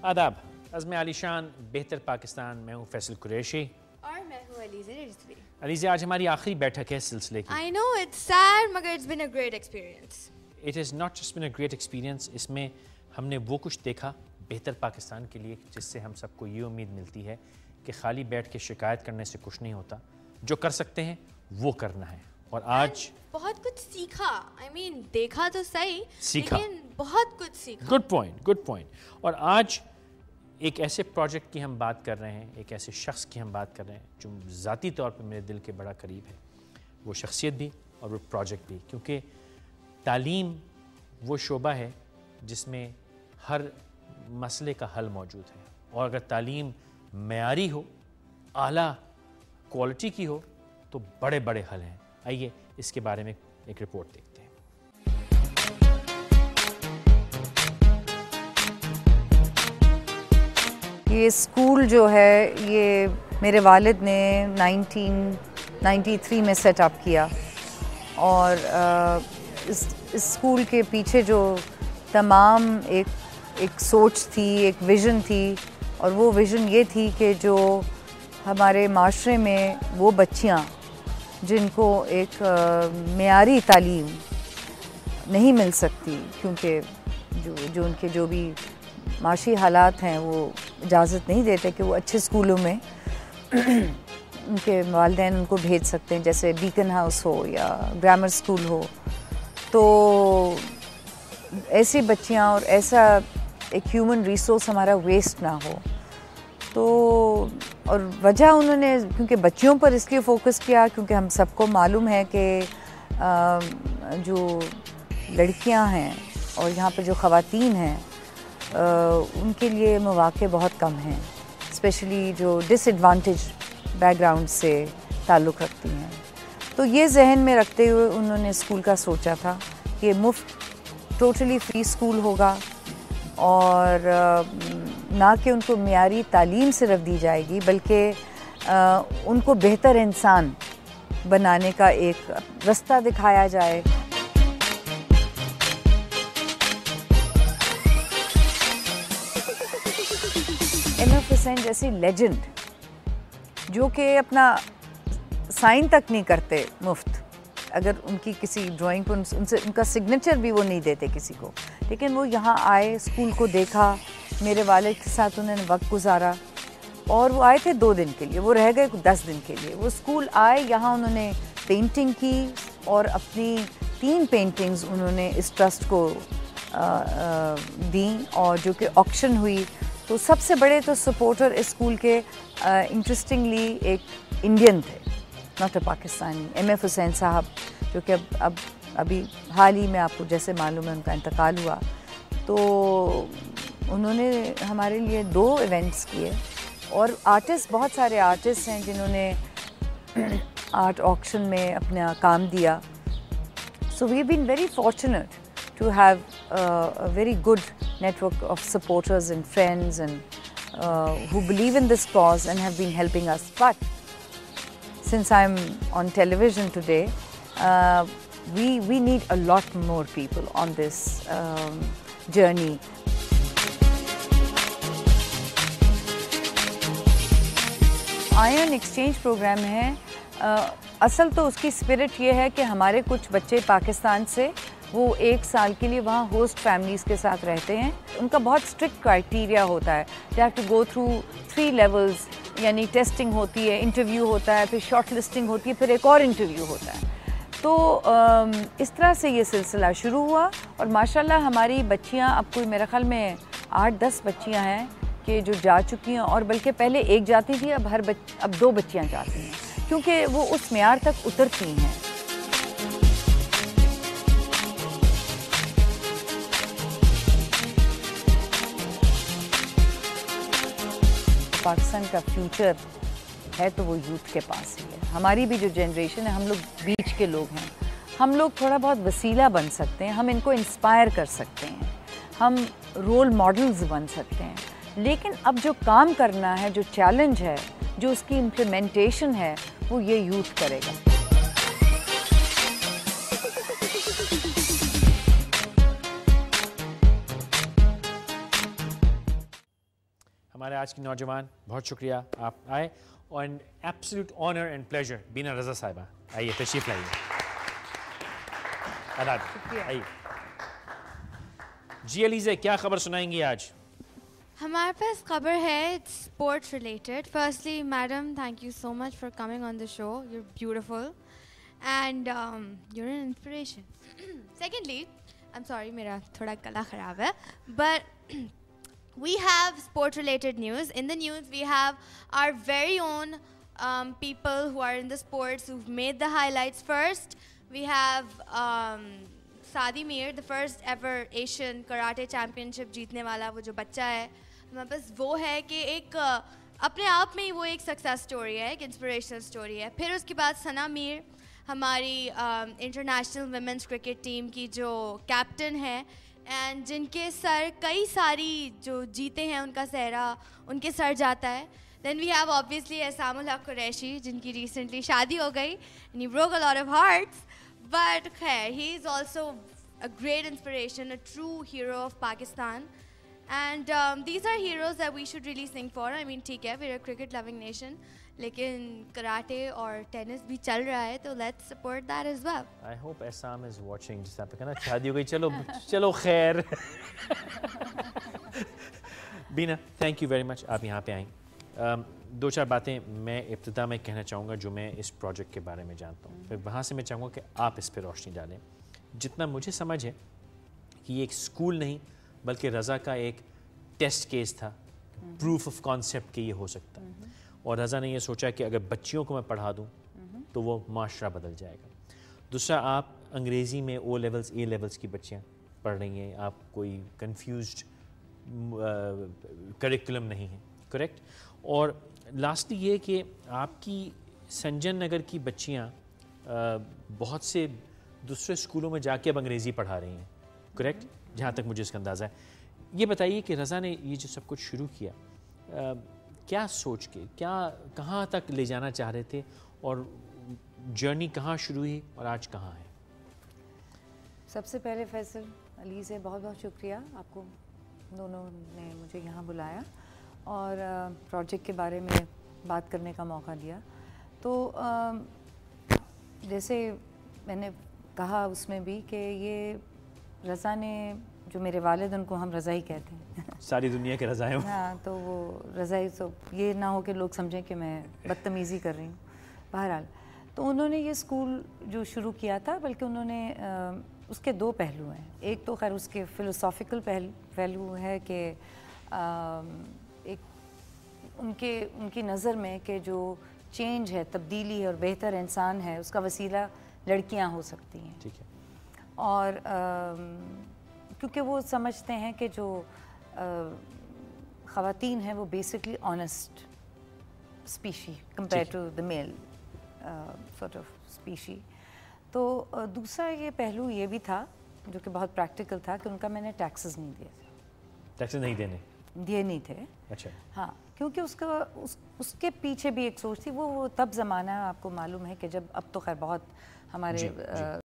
आदाब, अज़्म आलीशान बेहतर पाकिस्तान में हूँ फैसल कुरैशी और मैं हूँ अलीज़ा रिजवी। अलीज़ा, आज हमारी आखिरी बैठक है सिलसिले की। I know it's sad मगर it's been a great experience. It is not just been a great experience, इसमें हमने वो कुछ देखा बेहतर पाकिस्तान के लिए जिससे हम सबको ये उम्मीद मिलती है कि खाली बैठ के शिकायत करने से कुछ नहीं होता, जो कर सकते हैं वो करना है। और आज बहुत कुछ सीखा, देखा तो सही, सीखा, लेकिन बहुत कुछ सीखा। Good point. और आज एक ऐसे प्रोजेक्ट की हम बात कर रहे हैं, एक ऐसे शख्स की हम बात कर रहे हैं जो ज़ाती तौर पे मेरे दिल के बड़ा करीब है। वो शख्सियत भी और वो प्रोजेक्ट भी, क्योंकि तालीम वो शोबा है जिसमें हर मसले का हल मौजूद है, और अगर तालीम मेयारी हो, आला क्वालिटी की हो, तो बड़े बड़े हल हैं। आइए इसके बारे में एक रिपोर्ट देखते हैं। ये स्कूल जो है ये मेरे वालिद ने 1993 में सेटअप किया, और इस स्कूल के पीछे जो तमाम एक सोच थी, एक विज़न थी, और वो विज़न ये थी कि जो हमारे माशरे में वो बच्चियाँ जिनको एक मेयारी तालीम नहीं मिल सकती, क्योंकि जो उनके जो भी माशी हालात हैं वो इजाज़त नहीं देते कि वो अच्छे स्कूलों में उनके वालिदैन उनको भेज सकते हैं, जैसे बीकन हाउस हो या ग्रामर स्कूल हो। तो ऐसी बच्चियां और ऐसा एक ह्यूमन रिसोर्स हमारा वेस्ट ना हो, तो और वजह उन्होंने क्योंकि बच्चियों पर इसलिए फ़ोकस किया क्योंकि हम सबको मालूम है कि जो लड़कियां हैं और यहाँ पे जो ख़वातीन हैं उनके लिए मौक़े बहुत कम हैं, स्पेशली जो डिसएडवांटेज बैकग्राउंड से ताल्लुक़ रखती हैं। तो ये जहन में रखते हुए उन्होंने स्कूल का सोचा था कि मुफ्त टोटली फ्री स्कूल होगा, और ना कि उनको मियारी तालीम सिर्फ दी जाएगी बल्कि उनको बेहतर इंसान बनाने का एक रास्ता दिखाया जाए। MF हुसैन जैसी लेजेंड जो कि अपना साइन तक नहीं करते मुफ्त, अगर उनकी किसी ड्राइंग पर उनसे उनका सिग्नेचर भी वो नहीं देते किसी को, लेकिन वो यहाँ आए, स्कूल को देखा, मेरे वालिद के साथ उन्होंने वक्त गुजारा, और वो आए थे 2 दिन के लिए, वो रह गए 10 दिन के लिए। वो स्कूल आए, यहाँ उन्होंने पेंटिंग की और अपनी 3 पेंटिंग्स उन्होंने इस ट्रस्ट को दी, और जो कि ऑक्शन हुई। तो सबसे बड़े तो सपोर्टर इस स्कूल के इंटरेस्टिंगली एक इंडियन थे, not a Pakistani, MF Hussain साहब, जो कि अब अभी हाल ही में आपको जैसे मालूम है उनका इंतकाल हुआ। तो उन्होंने हमारे लिए 2 इवेंट्स किए, और आर्टिस्ट, बहुत सारे आर्टिस्ट हैं जिन्होंने आर्ट ऑक्शन में अपना काम दिया। So we been very fortunate to have a very good network of supporters and friends and who believe in this cause and have been helping us. But since I'm on television today, we need a lot more people on this journey. Ion exchange program है, असल तो उसकी spirit ये है कि हमारे कुछ बच्चे पाकिस्तान से वो 1 साल के लिए वहाँ होस्ट फैमिलीज़ के साथ रहते हैं। उनका बहुत स्ट्रिक्ट क्राइटेरिया होता है, they have to go through 3 levels, यानी टेस्टिंग होती है, इंटरव्यू होता है, फिर शॉर्ट लिस्टिंग होती है, फिर एक और इंटरव्यू होता है। तो इस तरह से ये सिलसिला शुरू हुआ, और माशाल्लाह हमारी बच्चियाँ, अब कोई मेरे ख़्याल में 8-10 बच्चियाँ हैं कि जो जा चुकी हैं, और बल्कि पहले 1 जाती थी, अब 2 बच्चियाँ जाती हैं, क्योंकि वो उस मेयार तक उतरती हैं। पाकिस्तान का फ्यूचर है तो वो यूथ के पास ही है। हमारी भी जो जनरेशन है, हम लोग बीच के लोग हैं, हम लोग थोड़ा बहुत वसीला बन सकते हैं, हम इनको इंस्पायर कर सकते हैं, हम रोल मॉडल्स बन सकते हैं। लेकिन अब जो काम करना है, जो चैलेंज है, जो उसकी इम्प्लीमेंटेशन है, वो ये यूथ करेगा। हमारे आज की नौजवान, बहुत शुक्रिया आप आए, और an absolute honour and pleasure Beena Raza Sahiba, आइए तशरीफ लाइए। आदाब, आइए जी। अलीज़े, क्या खबर सुनाएंगी आज? हमारे पास खबर है, it's sports related. Firstly, madam, thank you so much for coming on the show. You're beautiful and you're an inspiration. Secondly, I'm sorry, मेरा थोड़ा गला खराब है, but we have sport related news. In the news, we have our very own people who are in the sports who've made the highlights first. We have Saadi Mir, the first ever Asian Karate Championship जीतने वाला वो जो बच्चा है, हमारे पास वो है कि एक अपने आप में ही वो एक सक्सेस स्टोरी है, एक इंस्पिरेशनल स्टोरी है। फिर उसके बाद सना मीर, हमारी इंटरनेशनल वुमेन्स क्रिकेट टीम की जो कैप्टन है, एंड जिनके सर कई सारी जो जीते हैं उनका सहरा उनके सर जाता है। Then we have obviously Ehsamul Haq Qureshi, जिनकी रिसेंटली शादी हो गई, and he broke a lot of hearts, but खैर he is also a great inspiration, a true hero of Pakistan, and these are heroes that we should really sing for. I mean, ठीक है, we're a cricket loving nation, लेकिन karate और tennis भी चल रहा है, तो let's support that as well. I hope Assam is watching, जिस आपने कहना शादी हो गई, चलो चलो खैर। बीना, थैंक यू वेरी मच, आप यहाँ पे आई। दो चार बातें मैं इब्तिदा में कहना चाहूँगा जो मैं इस प्रोजेक्ट के बारे में जानता हूँ, फिर वहाँ से मैं चाहूँगा कि आप इस पर रोशनी डालें। जितना मुझे समझ है कि ये एक स्कूल नहीं बल्कि रज़ा का एक टेस्ट केस था, प्रूफ ऑफ कॉन्सेप्ट कि ये हो सकता है, और रज़ा ने ये सोचा कि अगर बच्चियों को मैं पढ़ा दूँ तो वो माशरा बदल जाएगा। दूसरा, आप अंग्रेज़ी में ओ लेवल्स ए लेवल्स की बच्चियाँ पढ़ रही हैं, आप कोई कंफ्यूज्ड करिकुलम नहीं है, करेक्ट। और लास्टली ये कि आपकी संजन नगर की बच्चियाँ बहुत से दूसरे स्कूलों में जाके अब अंग्रेज़ी पढ़ा रही हैं, करेक्ट, जहाँ तक मुझे इसका अंदाज़ा है। ये बताइए कि रज़ा ने ये जो सब कुछ शुरू किया, क्या सोच के, क्या कहाँ तक ले जाना चाह रहे थे, और जर्नी कहाँ शुरू हुई और आज कहाँ है? सबसे पहले फैसल अली से बहुत बहुत शुक्रिया, आपको दोनों ने मुझे यहाँ बुलाया और प्रोजेक्ट के बारे में बात करने का मौका दिया। तो जैसे मैंने कहा उसमें भी कि ये रज़ा ने, जो मेरे वालिद, उनको हम रज़ा ही कहते हैं। सारी दुनिया के रज़ा हैं। हाँ, तो वो रज़ा ही, तो ये ना हो कि लोग समझें कि मैं बदतमीज़ी कर रही हूँ। बहरहाल, तो उन्होंने ये स्कूल जो शुरू किया था, बल्कि उन्होंने उसके दो पहलू हैं। एक तो खैर उसके फ़िलोसॉफ़िकल पहलू है कि एक उनकी नज़र में कि जो चेंज है, तब्दीली है और बेहतर इंसान है, उसका वसीला लड़कियाँ हो सकती हैं। ठीक है। और क्योंकि वो समझते हैं कि जो ख़वातीन हैं वो basically honest species compare to the male sort of species. तो दूसरा ये पहलू ये भी था जो कि बहुत प्रैक्टिकल था कि उनका मैंने टैक्सेस नहीं दिए थे। टैक्सेस नहीं दिए नहीं थे। अच्छा। हाँ, क्योंकि उसके पीछे भी एक सोच थी। वो तब ज़माना, आपको मालूम है कि जब, अब तो खैर बहुत हमारे